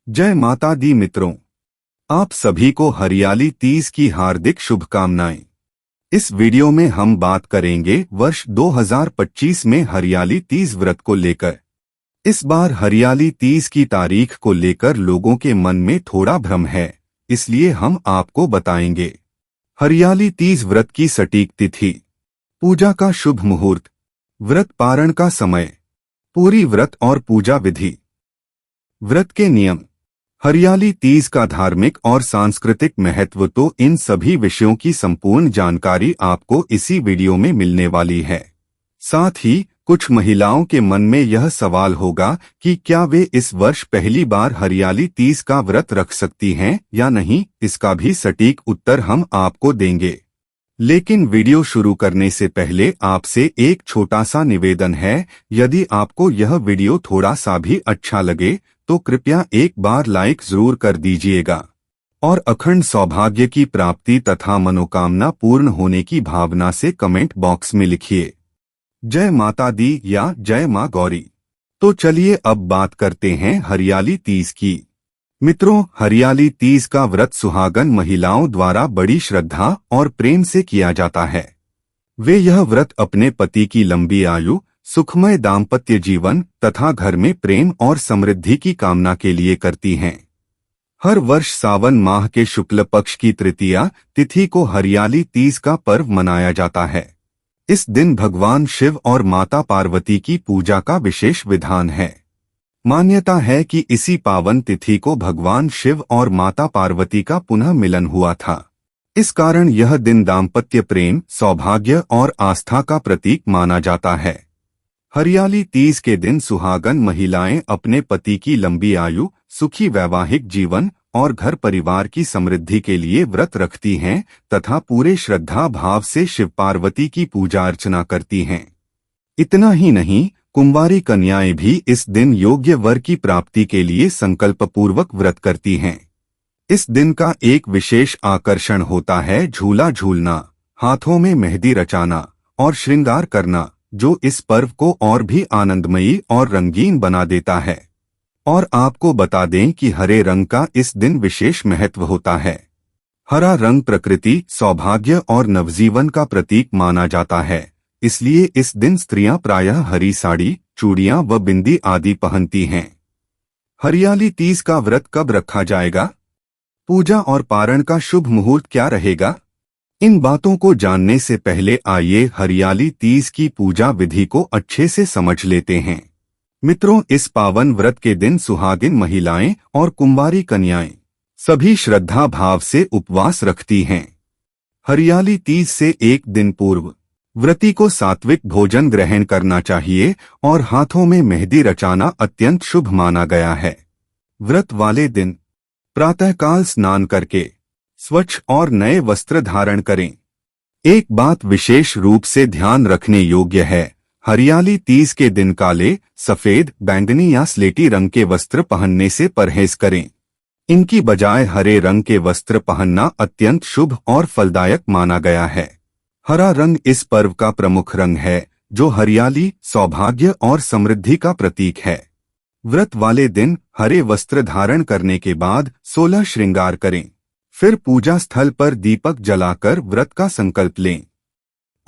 जय माता दी मित्रों, आप सभी को हरियाली तीज की हार्दिक शुभकामनाएं। इस वीडियो में हम बात करेंगे वर्ष 2025 में हरियाली तीज व्रत को लेकर। इस बार हरियाली तीज की तारीख को लेकर लोगों के मन में थोड़ा भ्रम है, इसलिए हम आपको बताएंगे। हरियाली तीज व्रत की सटीक तिथि, पूजा का शुभ मुहूर्त, व्रत पारण का समय, पूरी व्रत और पूजा विधि, व्रत के नियम, हरियाली तीज का धार्मिक और सांस्कृतिक महत्व। तो इन सभी विषयों की संपूर्ण जानकारी आपको इसी वीडियो में मिलने वाली है। साथ ही कुछ महिलाओं के मन में यह सवाल होगा कि क्या वे इस वर्ष पहली बार हरियाली तीज का व्रत रख सकती हैं या नहीं। इसका भी सटीक उत्तर हम आपको देंगे। लेकिन वीडियो शुरू करने से पहले आपसे एक छोटा सा निवेदन है, यदि आपको यह वीडियो थोड़ा सा भी अच्छा लगे तो कृपया एक बार लाइक जरूर कर दीजिएगा और अखंड सौभाग्य की प्राप्ति तथा मनोकामना पूर्ण होने की भावना से कमेंट बॉक्स में लिखिए जय माता दी या जय मां गौरी। तो चलिए अब बात करते हैं हरियाली तीज की। मित्रों, हरियाली तीज का व्रत सुहागन महिलाओं द्वारा बड़ी श्रद्धा और प्रेम से किया जाता है। वे यह व्रत अपने पति की लंबी आयु, सुखमय दाम्पत्य जीवन तथा घर में प्रेम और समृद्धि की कामना के लिए करती हैं। हर वर्ष सावन माह के शुक्ल पक्ष की तृतीया तिथि को हरियाली तीज का पर्व मनाया जाता है। इस दिन भगवान शिव और माता पार्वती की पूजा का विशेष विधान है। मान्यता है कि इसी पावन तिथि को भगवान शिव और माता पार्वती का पुनः मिलन हुआ था। इस कारण यह दिन दाम्पत्य प्रेम, सौभाग्य और आस्था का प्रतीक माना जाता है। हरियाली तीज के दिन सुहागन महिलाएं अपने पति की लंबी आयु, सुखी वैवाहिक जीवन और घर परिवार की समृद्धि के लिए व्रत रखती हैं तथा पूरे श्रद्धा भाव से शिव पार्वती की पूजा अर्चना करती हैं। इतना ही नहीं, कुंवारी कन्याएं भी इस दिन योग्य वर की प्राप्ति के लिए संकल्प पूर्वक व्रत करती हैं। इस दिन का एक विशेष आकर्षण होता है झूला झूलना, हाथों में मेहंदी रचाना और श्रृंगार करना, जो इस पर्व को और भी आनंदमयी और रंगीन बना देता है। और आपको बता दें कि हरे रंग का इस दिन विशेष महत्व होता है। हरा रंग प्रकृति, सौभाग्य और नवजीवन का प्रतीक माना जाता है, इसलिए इस दिन स्त्रियां प्रायः हरी साड़ी, चूड़ियां व बिंदी आदि पहनती हैं। हरियाली तीज का व्रत कब रखा जाएगा? पूजा और पारण का शुभ मुहूर्त क्या रहेगा? इन बातों को जानने से पहले आइए हरियाली तीज की पूजा विधि को अच्छे से समझ लेते हैं। मित्रों, इस पावन व्रत के दिन सुहागिन महिलाएं और कुंवारी कन्याएं सभी श्रद्धा भाव से उपवास रखती हैं। हरियाली तीज से एक दिन पूर्व व्रती को सात्विक भोजन ग्रहण करना चाहिए और हाथों में मेहंदी रचाना अत्यंत शुभ माना गया है। व्रत वाले दिन प्रातःकाल स्नान करके स्वच्छ और नए वस्त्र धारण करें। एक बात विशेष रूप से ध्यान रखने योग्य है, हरियाली तीज के दिन काले, सफेद, बैंगनी या स्लेटी रंग के वस्त्र पहनने से परहेज करें। इनकी बजाय हरे रंग के वस्त्र पहनना अत्यंत शुभ और फलदायक माना गया है। हरा रंग इस पर्व का प्रमुख रंग है, जो हरियाली, सौभाग्य और समृद्धि का प्रतीक है। व्रत वाले दिन हरे वस्त्र धारण करने के बाद 16 श्रृंगार करें। फिर पूजा स्थल पर दीपक जलाकर व्रत का संकल्प लें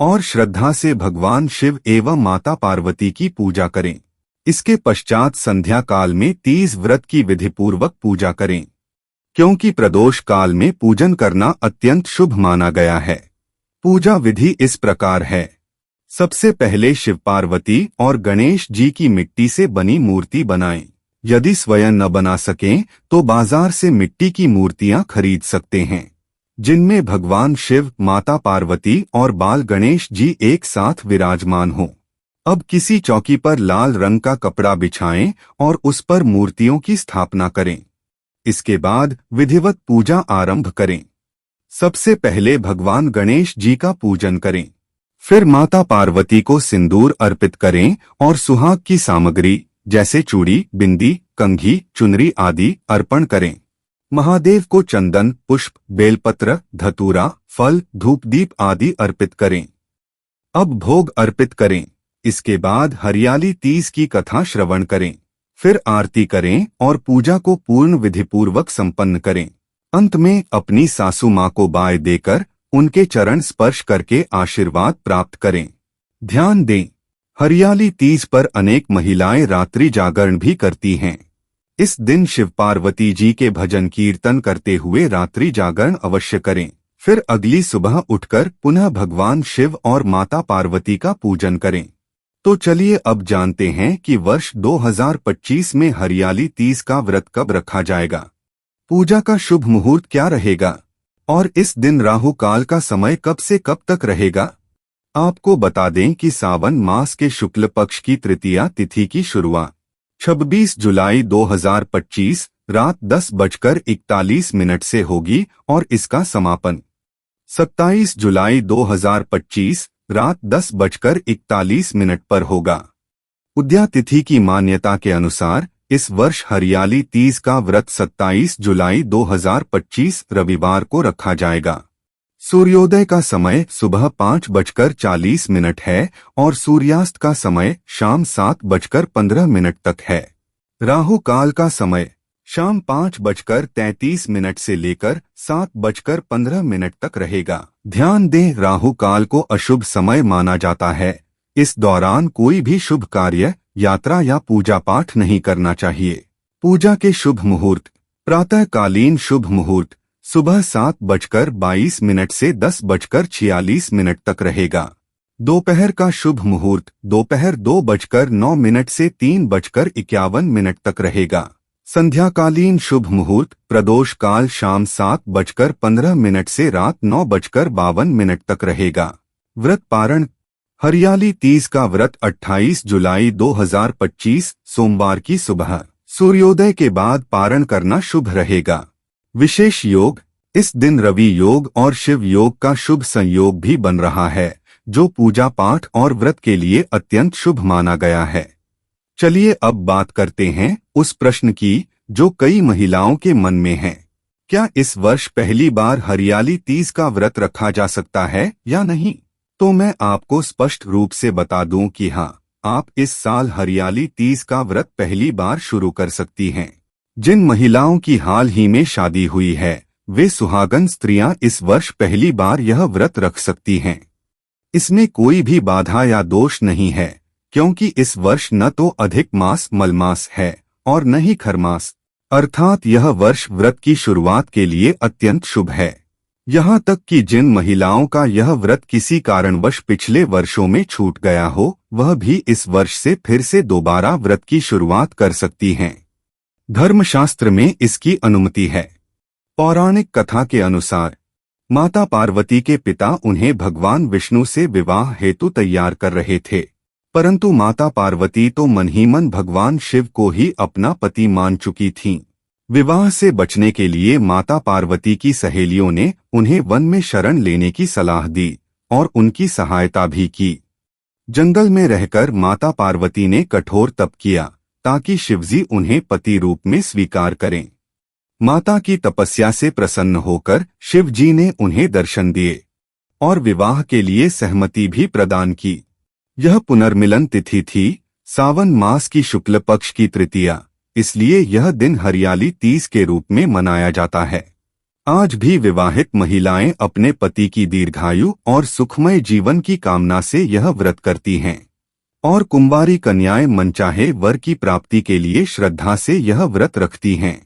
और श्रद्धा से भगवान शिव एवं माता पार्वती की पूजा करें। इसके पश्चात संध्या काल में तीज व्रत की विधिपूर्वक पूजा करें, क्योंकि प्रदोष काल में पूजन करना अत्यंत शुभ माना गया है। पूजा विधि इस प्रकार है। सबसे पहले शिव पार्वती और गणेश जी की मिट्टी से बनी मूर्ति बनाएं। यदि स्वयं न बना सकें तो बाजार से मिट्टी की मूर्तियां खरीद सकते हैं, जिनमें भगवान शिव, माता पार्वती और बाल गणेश जी एक साथ विराजमान हों। अब किसी चौकी पर लाल रंग का कपड़ा बिछाएं और उस पर मूर्तियों की स्थापना करें। इसके बाद विधिवत पूजा आरंभ करें। सबसे पहले भगवान गणेश जी का पूजन करें, फिर माता पार्वती को सिंदूर अर्पित करें और सुहाग की सामग्री जैसे चूड़ी, बिंदी, कंघी, चुनरी आदि अर्पण करें। महादेव को चंदन, पुष्प, बेलपत्र, धतूरा, फल, धूप दीप आदि अर्पित करें। अब भोग अर्पित करें। इसके बाद हरियाली तीज की कथा श्रवण करें। फिर आरती करें और पूजा को पूर्ण विधिपूर्वक संपन्न करें। अंत में अपनी सासू माँ को बाय देकर उनके चरण स्पर्श करके आशीर्वाद प्राप्त करें। ध्यान दें, हरियाली तीज पर अनेक महिलाएं रात्रि जागरण भी करती हैं। इस दिन शिव पार्वती जी के भजन कीर्तन करते हुए रात्रि जागरण अवश्य करें। फिर अगली सुबह उठकर पुनः भगवान शिव और माता पार्वती का पूजन करें। तो चलिए अब जानते हैं कि वर्ष 2025 में हरियाली तीज का व्रत कब रखा जाएगा, पूजा का शुभ मुहूर्त क्या रहेगा और इस दिन राहु काल का समय कब से कब तक रहेगा। आपको बता दें कि सावन मास के शुक्ल पक्ष की तृतीया तिथि की शुरुआत 26 जुलाई 2025 रात 10:41 से होगी और इसका समापन 27 जुलाई 2025 रात 10:41 पर होगा। उद्या तिथि की मान्यता के अनुसार इस वर्ष हरियाली तीज का व्रत 27 जुलाई 2025 रविवार को रखा जाएगा। सूर्योदय का समय सुबह 5:40 है और सूर्यास्त का समय शाम 7:15 तक है। राहु काल का समय शाम 5:33 से लेकर 7:15 तक रहेगा। ध्यान दें, राहु काल को अशुभ समय माना जाता है। इस दौरान कोई भी शुभ कार्य, यात्रा या पूजा पाठ नहीं करना चाहिए। पूजा के शुभ मुहूर्त: प्रातःकालीन शुभ मुहूर्त सुबह 7:22 से 10:46 तक रहेगा। दोपहर का शुभ मुहूर्त दोपहर 2:09 से 3:51 तक रहेगा। संध्याकालीन शुभ मुहूर्त प्रदोष काल शाम 7:15 से रात 9:52 तक रहेगा। व्रत पारण: हरियाली तीज का व्रत 28 जुलाई 2025 सोमवार की सुबह सूर्योदय के बाद पारण करना शुभ रहेगा। विशेष योग: इस दिन रवि योग और शिव योग का शुभ संयोग भी बन रहा है, जो पूजा पाठ और व्रत के लिए अत्यंत शुभ माना गया है। चलिए अब बात करते हैं उस प्रश्न की जो कई महिलाओं के मन में है। क्या इस वर्ष पहली बार हरियाली तीज का व्रत रखा जा सकता है या नहीं? तो मैं आपको स्पष्ट रूप से बता दूं कि हाँ, आप इस साल हरियाली तीज का व्रत पहली बार शुरू कर सकती हैं। जिन महिलाओं की हाल ही में शादी हुई है, वे सुहागन स्त्रियां इस वर्ष पहली बार यह व्रत रख सकती हैं। इसमें कोई भी बाधा या दोष नहीं है, क्योंकि इस वर्ष न तो अधिक मास मलमास है और न ही खरमास, अर्थात यह वर्ष व्रत की शुरुआत के लिए अत्यंत शुभ है। यहाँ तक कि जिन महिलाओं का यह व्रत किसी कारणवश पिछले वर्षों में छूट गया हो, वह भी इस वर्ष से फिर से दोबारा व्रत की शुरुआत कर सकती हैं। धर्मशास्त्र में इसकी अनुमति है। पौराणिक कथा के अनुसार माता पार्वती के पिता उन्हें भगवान विष्णु से विवाह हेतु तैयार कर रहे थे, परंतु माता पार्वती तो मन ही मन भगवान शिव को ही अपना पति मान चुकी थीं। विवाह से बचने के लिए माता पार्वती की सहेलियों ने उन्हें वन में शरण लेने की सलाह दी और उनकी सहायता भी की। जंगल में रहकर माता पार्वती ने कठोर तप किया ताकि शिवजी उन्हें पति रूप में स्वीकार करें। माता की तपस्या से प्रसन्न होकर शिवजी ने उन्हें दर्शन दिए और विवाह के लिए सहमति भी प्रदान की। यह पुनर्मिलन तिथि थी, सावन मास की शुक्ल पक्ष की तृतीया, इसलिए यह दिन हरियाली तीज के रूप में मनाया जाता है। आज भी विवाहित महिलाएं अपने पति की दीर्घायु और सुखमय जीवन की कामना से यह व्रत करती हैं और कुंवारी कन्याएं मनचाहे वर की प्राप्ति के लिए श्रद्धा से यह व्रत रखती हैं।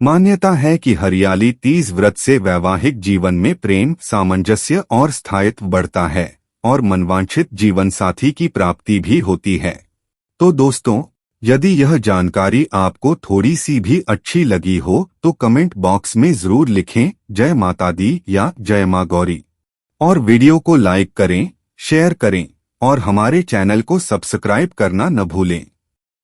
मान्यता है कि हरियाली तीज व्रत से वैवाहिक जीवन में प्रेम, सामंजस्य और स्थायित्व बढ़ता है और मनवांछित जीवन साथी की प्राप्ति भी होती है। तो दोस्तों, यदि यह जानकारी आपको थोड़ी सी भी अच्छी लगी हो तो कमेंट बॉक्स में जरूर लिखें जय माता दी या जय मां गौरी, और वीडियो को लाइक करें, शेयर करें और हमारे चैनल को सब्सक्राइब करना न भूलें।